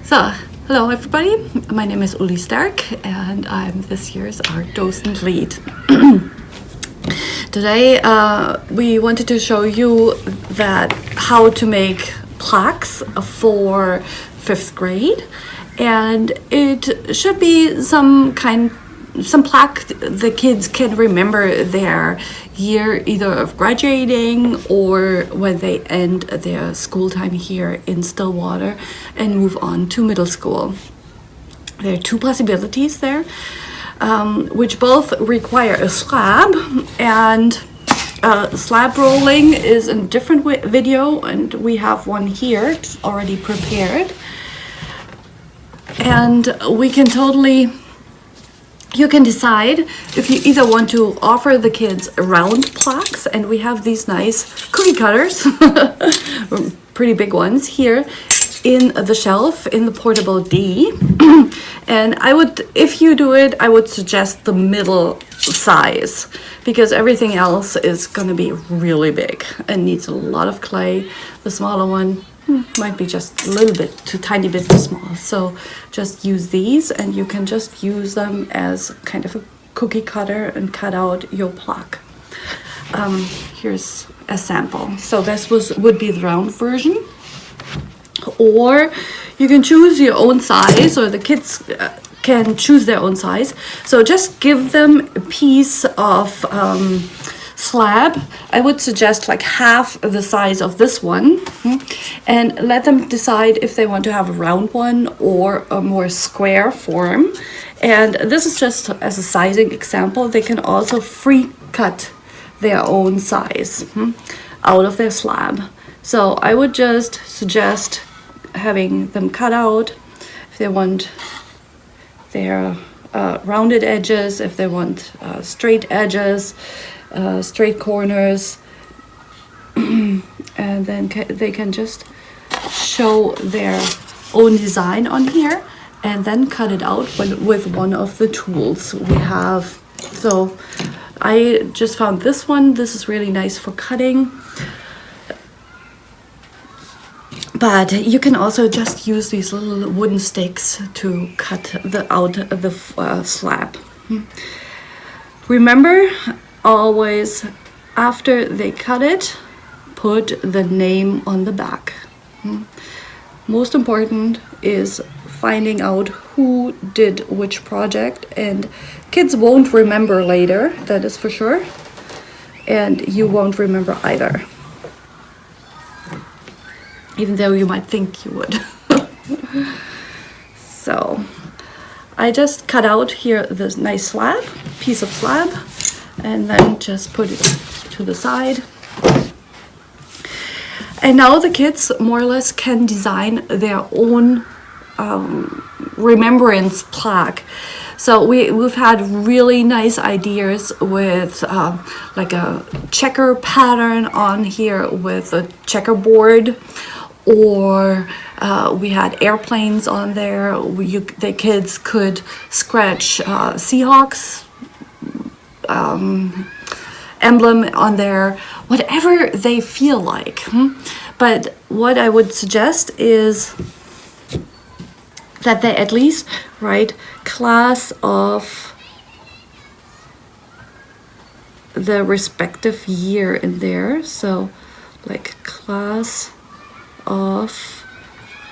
So, hello everybody, my name is Ulrike Staerk and I'm this year's art docent lead. Today we wanted to show you that how to make plaques for 5th grade, and it should be some plaque the kids can remember their year either of graduating or when they end their school time here in Stillwater and move on to middle school. There are two possibilities there, which both require a slab, and slab rolling is a different video, and we have one here already prepared, and we can you can decide if you either want to offer the kids round plaques, and we have these nice cookie cutters, pretty big ones here in the shelf in the portable D. And if you do it, I would suggest the middle size, because everything else is going to be really big and needs a lot of clay. The smaller one might be just a little bit tiny bit too small, so just use these, and you can just use them as kind of a cookie cutter and cut out your plaque. Here's a sample. So this would be the round version, or you can choose your own size, or the kids can choose their own size. So just give them a piece of slab. I would suggest like half the size of this one, and let them decide if they want to have a round one or a more square form. And this is just as a sizing example. They can also free cut their own size out of their slab. So I would just suggest having them cut out if they want their rounded edges, if they want straight edges, straight corners, and then they can just show their own design on here and then cut it out with one of the tools we have. So I just found this one. This is really nice for cutting, but you can also just use these little wooden sticks to cut out the slab. Remember, always after they cut it, put the name on the back. Most important is finding out who did which project, and kids won't remember later, that is for sure, and you won't remember either, even though you might think you would. So I just cut out here this nice piece of slab, and then just put it to the side. And now the kids more or less can design their own remembrance plaque. So we've had really nice ideas with like a checker pattern on here with a checkerboard, or we had airplanes on there. The kids could scratch Seahawks emblem on there, whatever they feel like. But what I would suggest is that they at least write class of the respective year in there. So like class of,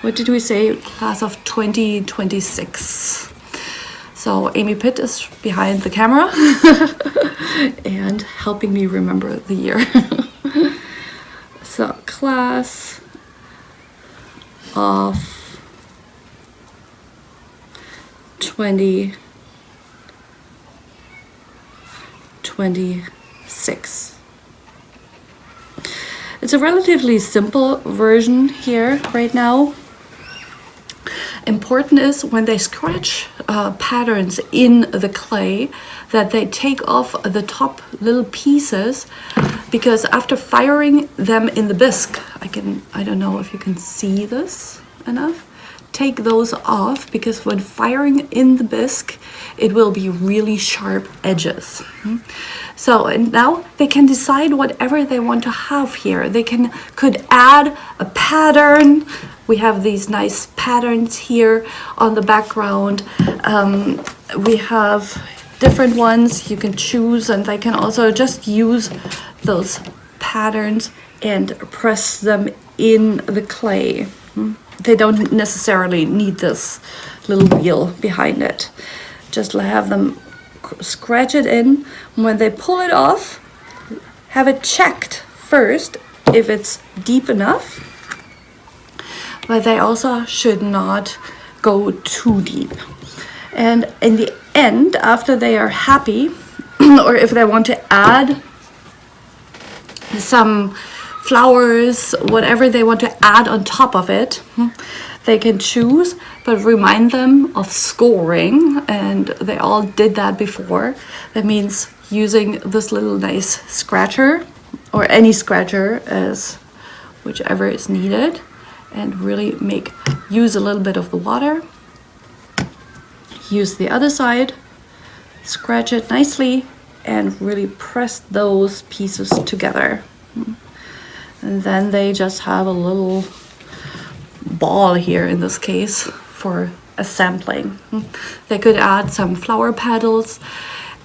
what did we say? Class of 2026. So Amy Pitt is behind the camera and helping me remember the year. So class of 2026. It's a relatively simple version here right now. Important is when they scratch patterns in the clay that they take off the top little pieces, because after firing them in the bisque, I don't know if you can see this enough, take those off, because when firing in the bisque it will be really sharp edges. So, and now they can decide whatever they want to have here. They could add a pattern, We have these nice patterns here on the background. We have different ones you can choose, and they can also just use those patterns and press them in the clay. They don't necessarily need this little wheel behind it. Just have them scratch it in. When they pull it off, have it checked first if it's deep enough, but they also should not go too deep. And in the end, after they are happy, or if they want to add some flowers, whatever they want to add on top of it, they can choose, but remind them of scoring, and they all did that before. That means using this little nice scratcher, or any scratcher as whichever is needed, and really use a little bit of the water. Use the other side, scratch it nicely, and really press those pieces together. And then they just have a little ball here in this case for a sampling. They could add some flower petals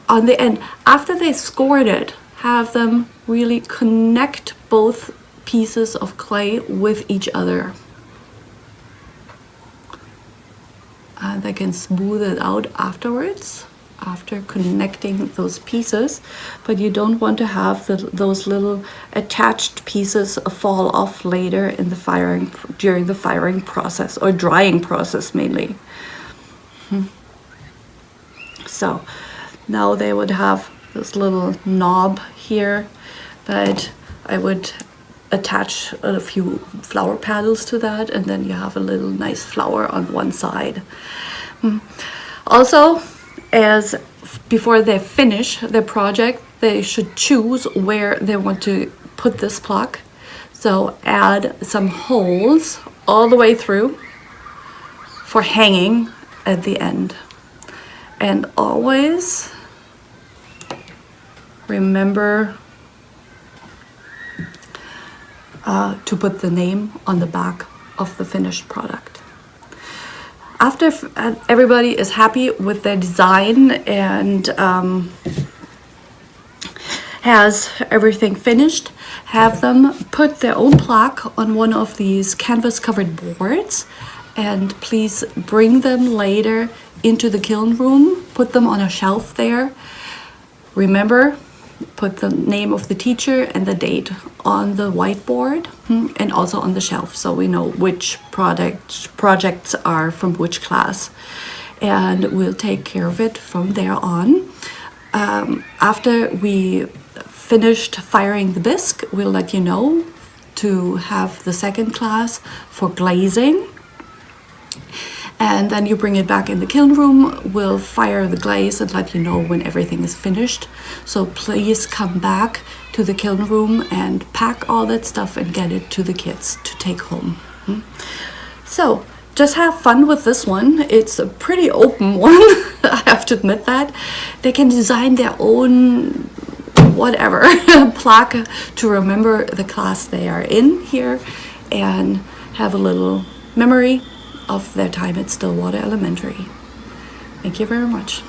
on the end. After they scored it, have them really connect both pieces of clay with each other. They can smooth it out afterwards, after connecting those pieces, but you don't want to have those little attached pieces fall off later in the during the firing process, or drying process mainly. So now they would have this little knob here that I would attach a few flower petals to that, and then you have a little nice flower on one side. Also, as before they finish their project, they should choose where they want to put this plaque. So add some holes all the way through for hanging at the end. And always remember to put the name on the back of the finished product. After everybody is happy with their design and has everything finished, have them put their own plaque on one of these canvas covered boards, and please bring them later into the kiln room, put them on a shelf there. Remember, put the name of the teacher and the date on the whiteboard, and also on the shelf, so we know which projects are from which class, and we'll take care of it from there on. After we finished firing the bisque, we'll let you know to have the second class for glazing. And then you bring it back in the kiln room, we'll fire the glaze and let you know when everything is finished. So please come back to the kiln room and pack all that stuff and get it to the kids to take home. So just have fun with this one. It's a pretty open one, I have to admit that. They can design their own whatever plaque to remember the class they are in here and have a little memory of their time at Stillwater Elementary. Thank you very much.